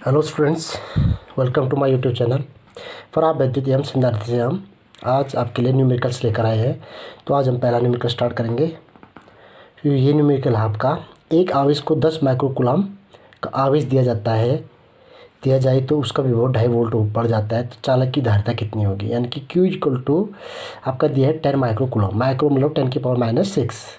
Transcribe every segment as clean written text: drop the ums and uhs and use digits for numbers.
Hello students, welcome to my YouTube channel for आप वैद्युतियम सिद्धार्थ से हम आज आपके लिए न्यूमेरिकल्स लेकर आए हैं। तो आज हम पहला न्यूमेरिकल स्टार्ट करेंगे। तो ये न्यूमेरिकल आपका एक आवेश को 10 माइक्रोकूलम का आवेश दिया जाए तो उसका विभव 2.5 वोल्ट बढ़ जाता है, तो चालक की धारिता कितनी होगी। यानी कि Q इक्वल टू आपका दिया है 10 माइक्रोकूलम। माइक्रो मतलब 10⁻⁶।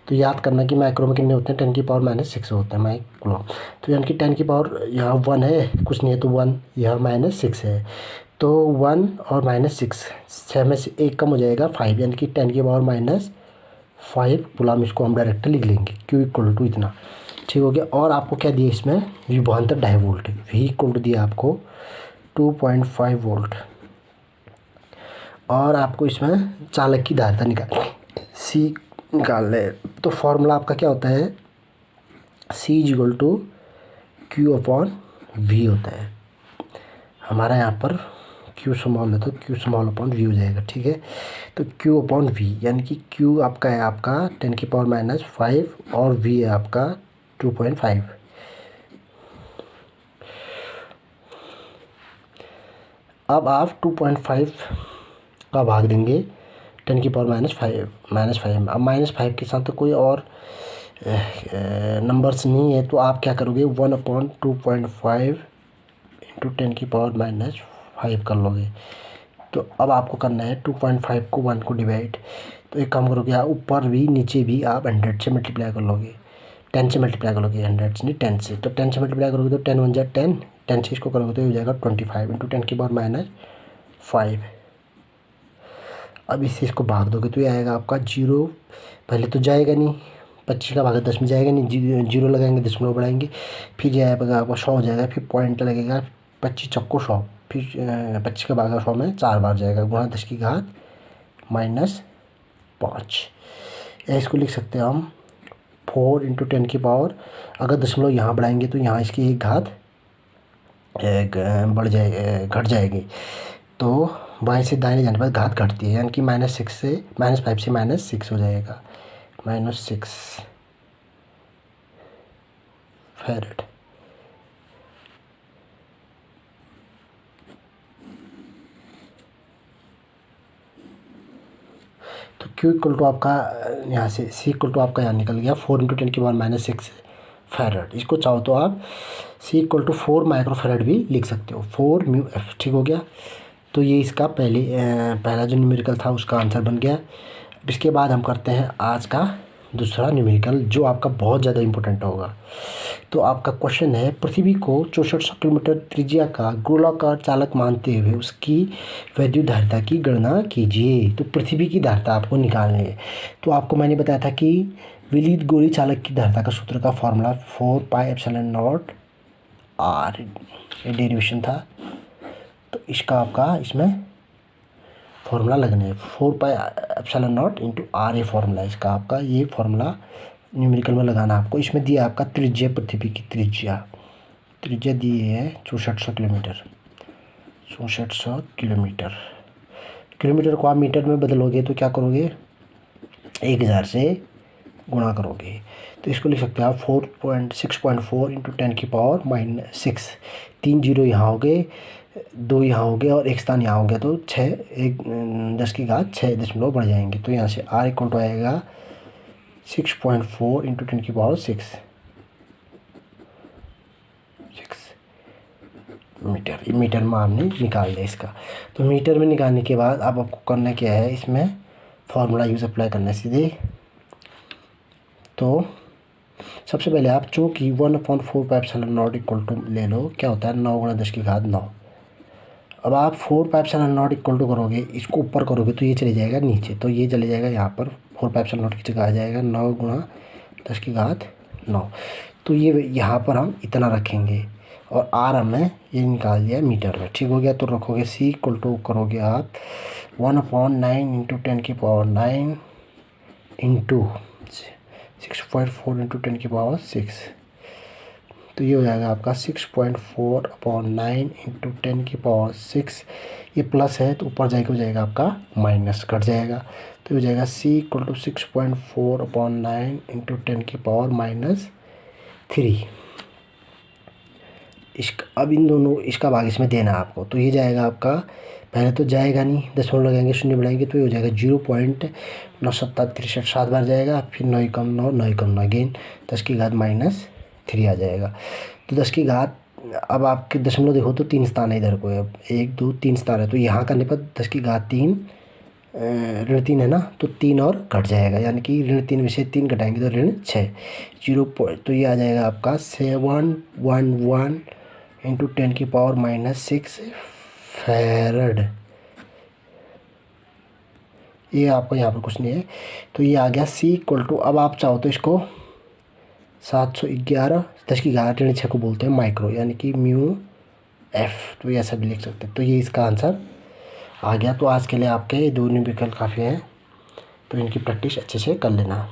तो याद करना कि माइक्रो में कितने होते हैं, 10�6 होते हैं माइक्रोकूलम। तो यानी कि 10 की पावर यहाँ 1 है, कुछ नहीं है तो 1, यहाँ -6 है, तो 1 और -6, 6 में से 1 कम हो जाएगा 5, यानी कि 10⁻⁵ कूलम। इसको हम डायरेक्ट लिख लेंगे Q इक्वल टू इतना। ठीक हो गया। और आपको क्या दिया इसमें, विभवांतर 2.5 वोल्ट, V इक्वल टू दिया आपको 2.5 वोल्ट। और आपको इसमें चालक की धारिता C निकालना है। तो फॉर्मूला आपका क्या होता है, C इक्वल टू Q/V होता है। हमारा यहाँ पर Q स्मॉल है तो Q स्मॉल अपॉन V हो जाएगा। ठीक है, तो Q/V यानी कि Q आपका है आपका 10⁻⁵ और V है आपका 2.5। अब आप 2.5 का भाग देंगे 10⁻⁵ में। अब -5 के साथ तो कोई और नंबर्स नहीं है, तो आप क्या करोगे, 1/2.5 इंटू 10⁻⁵ कर लोगे। तो अब आपको करना है 2.5 को 1 को डिवाइड। तो एक काम करोगे, आप ऊपर भी नीचे भी आप 100 से मल्टीप्लाई कर लोगे, 10 से मल्टीप्लाई करोगे, 100 से नहीं 10 से। तो 10 से मल्टीप्लाई करोगे तो 10 × 1 = 10, 10 से इसको करोगे तो हो जाएगा 25 इंटू 10⁻⁵। अब इससे इसको भाग दोगे तो ये आएगा आपका 0। पहले तो जाएगा नहीं, 25 का भाग 10 में जाएगा नहीं, 0 लगाएंगे, दशमलव बढ़ाएंगे, फिर जाएगा आपका 100 हो जाएगा, फिर पॉइंट लगेगा, 25 चक्को 100, फिर 25 का भाग 100 में 4 बार जाएगा, गुणा 10⁻⁻5। या इसको लिख सकते हैं हम 4 इंटू 10 की पावर, अगर दशमलव यहाँ बढ़ाएंगे तो यहाँ इसकी एक घात बढ़ जाए, घट जाएगी। तो बाएं से दाहिने जाने पर घात घटती है, यानी कि -5 से -6 हो जाएगा, -6 फैरेड। तो Q इक्वल टू आपका यहाँ से C इक्वल टू आपका यहाँ निकल गया 4 इंटू 10⁻⁻6 फैरेड। इसको चाहो तो आप C equal to 4 microfarad भी लिख सकते हो, 4μF। ठीक हो गया। तो ये इसका पहला जो न्यूमेरिकल था उसका आंसर बन गया। अब इसके बाद हम करते हैं आज का दूसरा न्यूमेरिकल, जो आपका बहुत ज़्यादा इंपॉर्टेंट होगा। तो आपका क्वेश्चन है, पृथ्वी को 6400 किलोमीटर त्रिज्या का गोलाकार चालक मानते हुए उसकी वैद्युत धारिता की गणना कीजिए। तो पृथ्वी की धारिता आपको निकालनी है। तो आपको मैंने बताया था कि विलीत गोली चालक की धारिता का सूत्र का फॉर्मूला 4πε0 r, ये डेरिवेशन था। तो इसका आपका इसमें फॉर्मूला लगना है 4πε0 इंटू r, ये फॉर्मूला इसका आपका, ये फॉर्मूला न्यूमेरिकल में लगाना आपको। इसमें दिया आपका त्रिज्या, पृथ्वी की त्रिज्या दी है 6400 किलोमीटर। 6400 किलोमीटर को आप मीटर में बदलोगे तो क्या करोगे, 1000 से गुणा करोगे। तो इसको लिख सकते हैं आप 6.4 इंटू 10⁻⁻6। 3 0 यहाँ हो गए, 2 यहाँ हो गए और एक स्थान यहाँ हो गया, तो 10⁻6 दशमलव बढ़ जाएंगे। तो यहाँ से R इक्वल टू आएगा 6.4 इंटू 10⁻6 मीटर। मीटर में आपने निकाल लिया इसका। तो मीटर में निकालने के बाद अब आपको करना क्या है, इसमें फॉर्मूला यूज़ अप्लाई करना है सीधे। तो सबसे पहले आप चूँकि 1/4πε0 इक्वल टू ले लो, क्या होता है 9 × 10⁹। अब आप 4πε0 इक्वल टू करोगे, इसको ऊपर करोगे तो ये चले जाएगा नीचे, तो ये चले जाएगा यहाँ पर, 4πε0 की जगह आ जाएगा 9 × 10⁹। तो ये यहाँ पर हम इतना रखेंगे और R हमें ये निकाल दिया मीटर में। ठीक हो गया। तो रखोगे C इक्वल टू करोगे आप 1/9 इंटू 10⁹ इंटू 6.4 इंटू 10⁻6। तो ये हो जाएगा आपका 6.4/9 इंटू 10⁻6। ये प्लस है तो ऊपर जाके हो जाएगा आपका माइनस, कट जाएगा। तो हो जाएगा C इक्वल टू 6.4/9 इंटू 10⁻³ अब इन दोनों इसका भाग इसमें देना है आपको, तो ये जाएगा आपका, पहले तो जाएगा नहीं, दशमलव लगाएंगे, शून्य बढ़ाएंगे तो ये हो जाएगा 0.973 7 बार जाएगा, फिर 9 कम 9 9 कम 9 अगेन 10 की घात -3 आ जाएगा। तो 10 की घात, अब आपके दशमलव देखो तो 3 स्थान है इधर को, अब 1 2 3 स्थान है, तो यहाँ करने पर 10 की घात 3 ऋण 3 है ना, तो 3 और घट जाएगा, यानी कि ऋण 3 में से 3 घटाएंगे तो ऋण 6 तो ये आ जाएगा आपका 711 इंटू 10⁻⁻6 फैरड। ये आपका यहाँ पर कुछ नहीं है, तो ये आ गया C = अब आप चाहो तो इसको 711 10 की घात -6 को बोलते हैं माइक्रो, यानी कि μF, तो ये ऐसा भी लिख सकते हैं। तो ये इसका आंसर आ गया। तो आज के लिए आपके 2 न्यूमेरिकल काफ़ी हैं, तो इनकी प्रैक्टिस अच्छे से कर लेना।